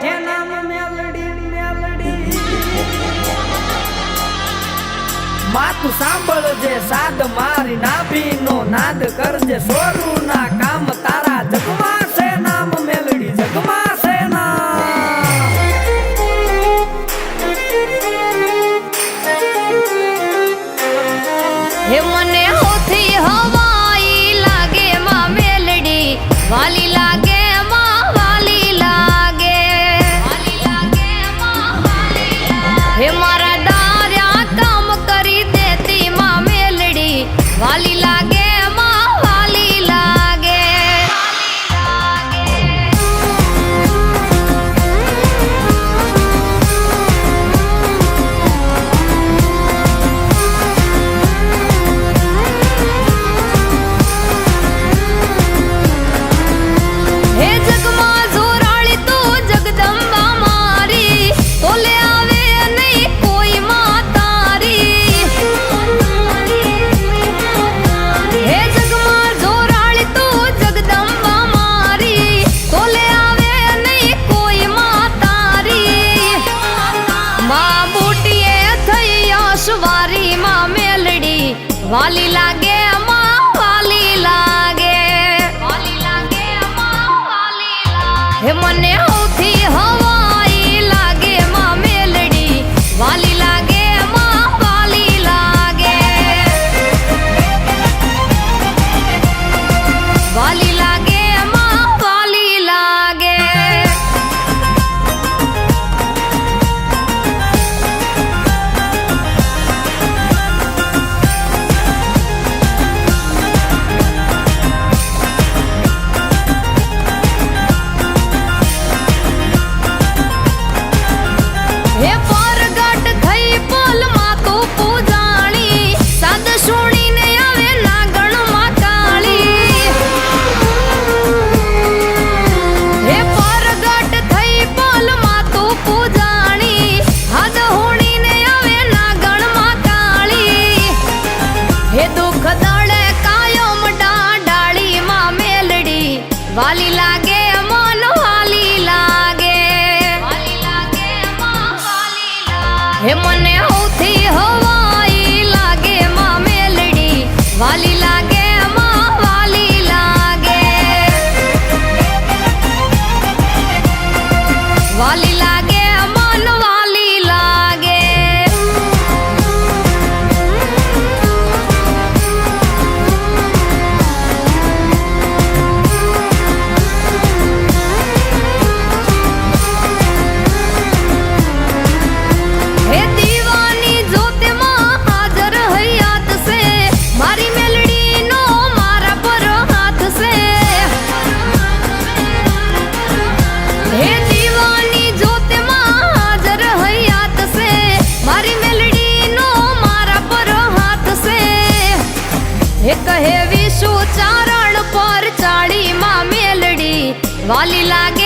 હે નામ મેલડી મેલડી માતું સાંભળજે સાદ મારી નાભીનો નાદ કરજે સોરું ના કામ તારા જગમાં છે નામ મેલડી જગમાં છે નામ હે મને હોથી હવાઈ લાગે માં મેલડી વાલી લાગે માં વાલી લાગે હે મારા દાર્યા કામ કરી દેતી માં મેલડી વાલી લાગે માં વાલી લાગે હે જગમાં જોરાળી તું જગદંબા મારી તોલે આવે નહીં કોઈ માં તારી હે જગમાં જોરાળી તું જગદંબા મારી તોલે આવે નહીં કોઈ માં તારી માં બુટીએ થઈ અશવારી માં મેલડી વાલી લાગે માં વાલી લાગે હે મને હોથી હવાઈ લાગે માં મેલડી વાલી લાગે માં વાલી લાગે વાલી લાગે માં વાલી લાગે હે પરગટ થઈ પોલમાં તું પૂજાણી સાદ સુણીને આવે નાગણમાં કાળી હે પરગટ થઈ પોલમાં તું પૂજાણી હાદ હુણીને આવે નાગણમાં કાળી હે દુઃખ દળે કાયમ ડાળી માં મેલડી વાલી લાગે મન વાલી લાગે હે મને હોથી હવાઈ લાગે માં મેલડી વાલી લાગે માં વાલી લાગે વાલી લાગે મન વાલી લાગે હે દીવાની જોતે માં હાજર હૈયાત છે મારી મેલડી નો મારા પર હાથ છે હે દીવાની જોતે માં હાજર હૈયાત છે મારી મેલડી નો મારા પર હાથ છે હે કહે વિશુ ચારણ પર ચાળી માં મેલડી વાલી લાગે